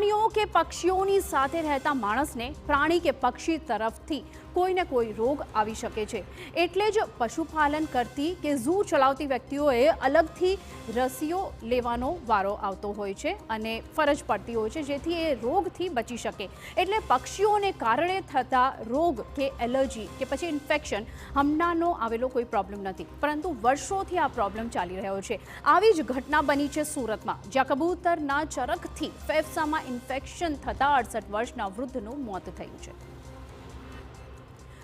પ્રાણીઓ કે પક્ષીઓની સાથે રહેતા માણસને પ્રાણી કે પક્ષી તરફથી કોઈને કોઈ રોગ આવી શકે છે। એટલે જ પશુપાલન કરતી કે ઝૂ ચલાવતી વ્યક્તિઓએ અલગથી રસીઓ લેવાનો વારો આવતો હોય છે અને ફરજ પડતી હોય છે, જેથી એ રોગથી બચી શકે। એટલે પક્ષીઓને કારણે થતા રોગ કે એલર્જી કે પછી ઇન્ફેક્શન હમણાંનો આવેલો કોઈ પ્રોબ્લેમ નથી, પરંતુ વર્ષોથી આ પ્રોબ્લેમ ચાલી રહ્યો છે। આવી જ ઘટના બની છે સુરતમાં, જ્યાં કબૂતરના ચરકથી ફેફસામાં ઇન્ફેક્શન થતા 68 વર્ષના વૃદ્ધનું મોત થયું છે।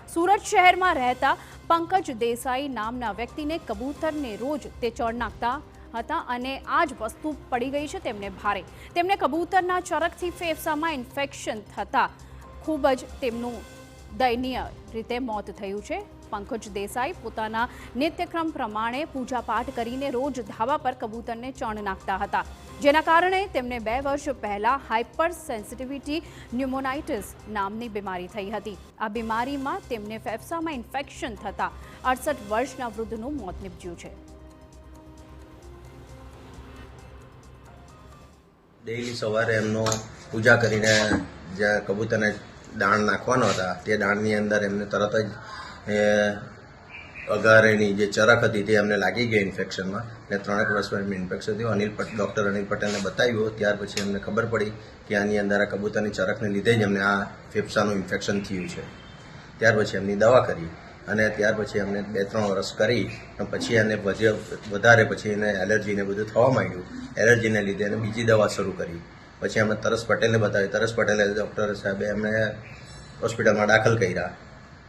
सूरत शहर में रहता पंकज देसाई नामना व्यक्ति ने कबूतर ने रोज ते चढ़ नाखता हता अने आज वस्तु पड़ी गई है तेमने भारे। तेमने कबूतरना चरकथी फेफसामां इन्फेक्शन थता खूब ज तेमनुं दयनीय रीते मौत थयुं छे। पंकज देसाई पोताना नित्यक्रम प्रमाणे पूजा पाठ करीने रोज धावा पर कबूतरने चण नाखता हता, जेना कारणे तेमने 2 वर्ष पहला हाइपर सेंसिटिविटी न्यूमोनाइटिस नामनी बीमारी थई हती। आ बीमारीमां तेमने फेफसामां इन्फेक्शन थता 68 वर्षना वृद्धनुं मोत निपज्युं छे। डेली सवारे एमनो पूजा करीने जे कबूतरने दाण नाखवानो हता ते दाणनी अंदर एमने तरत ज अगारेनी जे चरक हती ते एमने लागी गई इन्फेक्शनमां ने 3 वर्षमां एमने इन्फेक्शन थयुं। डॉक्टर अनिल पटेलने बताव्युं, त्यार पछी एमने खबर पड़ी कि आनी अंदर आ कबूतरनी चरकने लीधे ज एमने आ फेफसानुं इन्फेक्शन थयुं छे। त्यार पछी एमनी दवा करी અને ત્યાર પછી એમને 2-3 વર્ષ કરી પછી એને વધારે પછી એને એલર્જી ને બધું થવા માંડ્યું। એલર્જીને લીધે એને બીજી દવા શરૂ કરી। પછી અમે તરસ પટેલને બતાવી, તરસ પટેલે ડૉક્ટર સાહેબે એમને હોસ્પિટલમાં દાખલ કર્યા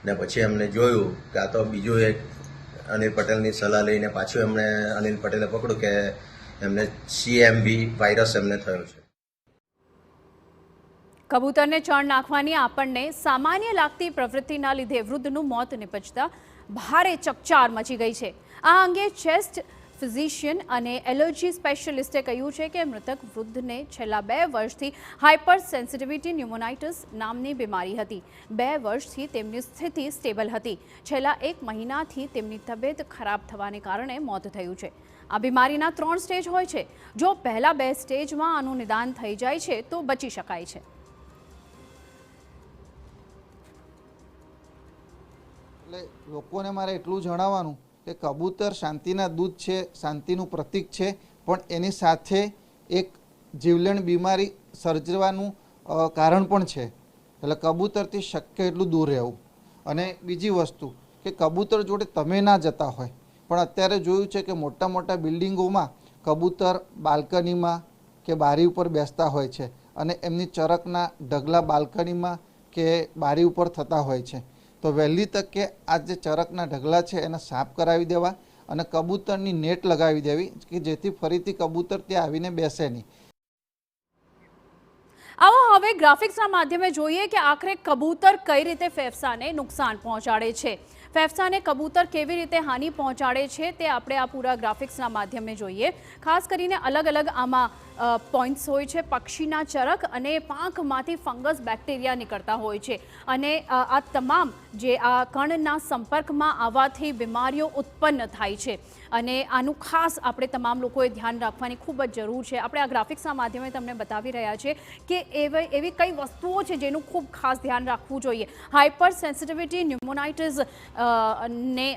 ને પછી એમને જોયું કે આ તો બીજું એક અનિલ પટેલની સલાહ લઈને પાછું એમણે અનિલ પટેલે પકડ્યું કે એમને CMV વાયરસ એમને થયો છે। कबूतर ने चण नाखवानी आपणने सामान्य लागती प्रवृत्तिना लीधे वृद्धनुं मौत निपजता भारे चकचार मची गई है। आ अंगे चेस्ट फिजिशियन अने एलर्जी स्पेशलिस्टे कह्युं छे के मृतक वृद्धने छेल्ला 2 वर्षथी हाइपर सेंसिटिविटी न्यूमोनाइटिस नामनी बीमारी हती। 2 वर्षथी तेमनी स्थिति स्टेबल हती। छेल्ला 1 महीनाथी तेमनी तबियत खराब थवाने कारणे मौत थयुं छे। आ बीमारीना 3 स्टेज होय छे। जो पहला 2 स्टेजमां आनुं निदान थई जाय छे तो बची शकाय छे। लोकोने मारे एटलुं जणाववानुं के कबूतर शांतिना दूत छे, शांतिनुं प्रतीक छे, पण एनी साथे एक जीवलेण बीमारी सर्जवानुं कारण पण छे। એટલે કબૂતરથી શક્ય એટલું દૂર રહેવું। અને બીજી વસ્તુ કે કબૂતર જોડે તમે ના જતા હોય, પણ અત્યારે જોયું છે કે મોટા મોટા બિલ્ડિંગોમાં કબૂતર બાલ્કનીમાં કે બારી ઉપર બેસતા હોય છે અને એમની ચરકના ઢગલા બાલ્કનીમાં કે બારી ઉપર થતા હોય છે। तो वहेली तके आ जे चरकना ढगला है एने साफ करावी देवा अने कबूतरनी नेट लगावी देवी कि जेथी फरीथी कबूतर त्यां आवीने बेसे नहीं। आओ हवे ग्राफिक्सना माध्यमे जोईए कि आखरे कबूतर कई रीते फेफसाने नुकसान पहोंचाडे छे। फेफसाने कबूतर केवी रीते हानि पहोंचाडे छे ते आपणे आ पूरा ग्राफिक्सना माध्यमे जोईए। खास करीने अलग अलग आमा पॉइंट्स होय छे। पक्षीना चरक अने પાંખમાંથી फंगस बेक्टेरिया निकळता होय छे अने आ तमाम जे आ कणना संपर्कमां आववाथी बीमारीओ उत्पन्न थाय छे अने आनुं खास आपणे तमाम लोकोए ध्यान राखवानी खूब ज जरूर छे। आपणे आ ग्राफिक्सना माध्यमे तमने बतावी रह्या छे के एवी कई वस्तुओ छे जेनुं खूब खास ध्यान राखवुं जोईए। हाइपर सेंसिटिविटी न्यूमोनाइटिस ने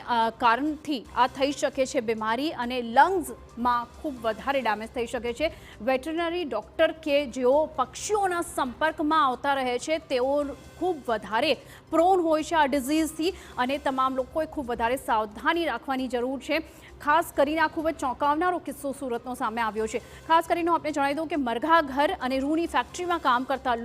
कारणथी आ थई शके छे बीमारी अने लंग्समां खूब वधारे डेमेज थई शके छे। वेटरनरी डॉक्टर के जो पक्षीओना संपर्कमां आवता रहे छे तेओ खूब वधारे प्रोन होय छे आ डिजीजथी अने तमाम लोकोए खूब वधारे सावधानी राखवानी जरूर छे। खास करीने आ खूब ज चौंकावनारो किस्सो सूरतनो सामे आव्यो छे। खास करीने आपणे जणावी दऊं के मरघा घर अने रूनी फेक्टरीमां काम करता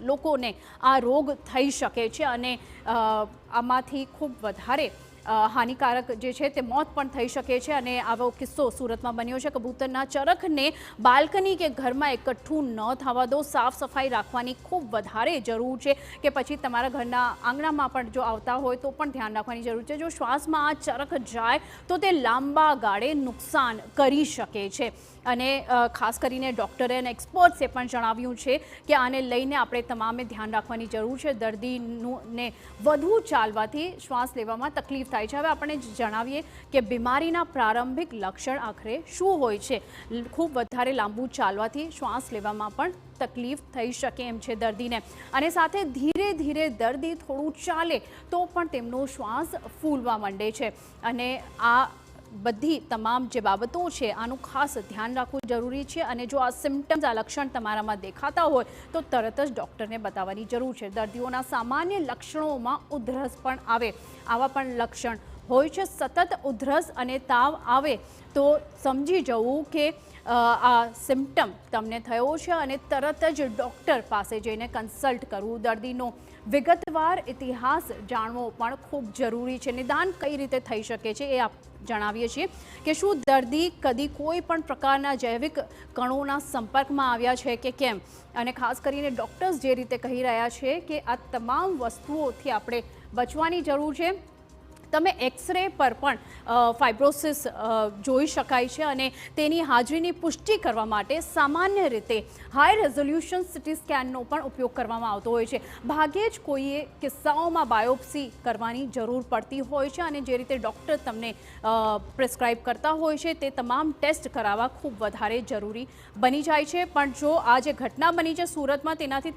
लोकोने आ रोग थई शके छे अने आमांथी खूब वधारे हानिकारक जे छे ते मौत पण थई शके छे अने आवो किस्सो सूरतमां बन्यो छे। कबूतरना चरकने बाल्कनी के घरमां एकठुं न थवा दो। साफ सफाई राखवानी खूब वधारे जरूर छे के पछी तमारा घरना आंगणामां पण जो आवता होय तो पण ध्यान राखवानी जरूर छे। जो श्वासमां आ चरक जाय तो ते लांबा गाळे नुकसान करी शके छे અને ખાસ કરીને ડૉક્ટરે અને એક્સપર્ટ્સે પણ જણાવ્યું છે કે આને લઈને આપણે તમામે ધ્યાન રાખવાની જરૂર છે। દર્દીને વધુ ચાલવાથી શ્વાસ લેવામાં તકલીફ થાય છે। હવે આપણે જણાવીએ કે બીમારીના પ્રારંભિક લક્ષણ આખરે શું હોય છે। ખૂબ વધારે લાંબુ ચાલવાથી શ્વાસ લેવામાં પણ તકલીફ થઈ શકે એમ છે દર્દીને, અને સાથે ધીરે ધીરે દર્દી થોડું ચાલે તો પણ તેમનો શ્વાસ ફૂલવા માંડે છે. અને આ બધી તમામ જે બાબતો છે આનું ખાસ ધ્યાન રાખવું જરૂરી છે. અને જો આ સિમ્ટમ્સ, આ લક્ષણ તમારામાં દેખાતા હોય તો તરત જ ડૉક્ટરને બતાવવાની જરૂર છે. દર્દીઓના સામાન્ય લક્ષણોમાં ઉધરસ પણ આવે, આવા પણ લક્ષણ હોય છે. સતત ઉધરસ અને તાવ આવે તો સમજી જવું કે આ સિમ્ટમ તમને થયો છે અને તરત જ ડૉક્ટર પાસે જઈને કન્સલ્ટ કરવું. દર્દીનો વિગતવાર ઇતિહાસ જાણવો પણ ખૂબ જરૂરી છે. નિદાન કઈ રીતે થઈ શકે છે એ જણાવીએ છીએ કે શું દર્દી કદી કોઈ પણ પ્રકારના જૈવિક કણોના સંપર્કમાં આવ્યા છે કે કેમ, અને ખાસ કરીને ડૉક્ટર્સ જે રીતે કહી રહ્યા છે કે આ તમામ વસ્તુઓથી આપણે બચવાની જરૂર છે. તમે એક્સરે પર પણ ફાઇબ્રોસિસ જોઈ શકાય છે અને તેની હાજરીની પુષ્ટિ કરવા માટે સામાન્ય રીતે હાઈ રેઝોલ્યુશન સિટી સ્કેનનો પણ ઉપયોગ કરવામાં આવતો હોય છે. ભાગ્યે જ કોઈએ કિસ્સાઓમાં બાયોપ્સી કરવાની જરૂર પડતી હોય છે અને જે રીતે ડૉક્ટર તમને પ્રિસ્ક્રાઇબ કરતા હોય છે તે તમામ ટેસ્ટ કરાવવા ખૂબ વધારે જરૂરી બની જાય છે. પણ જો આ જે ઘટના બની છે સુરતમાં, તેનાથી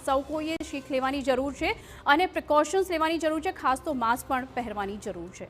સૌ કોઈએ શીખ લેવાની જરૂર છે અને પ્રિકોશન્સ લેવાની જરૂર છે. ખાસ તો માસ્ક પણ પહેરવાની જરૂર છે.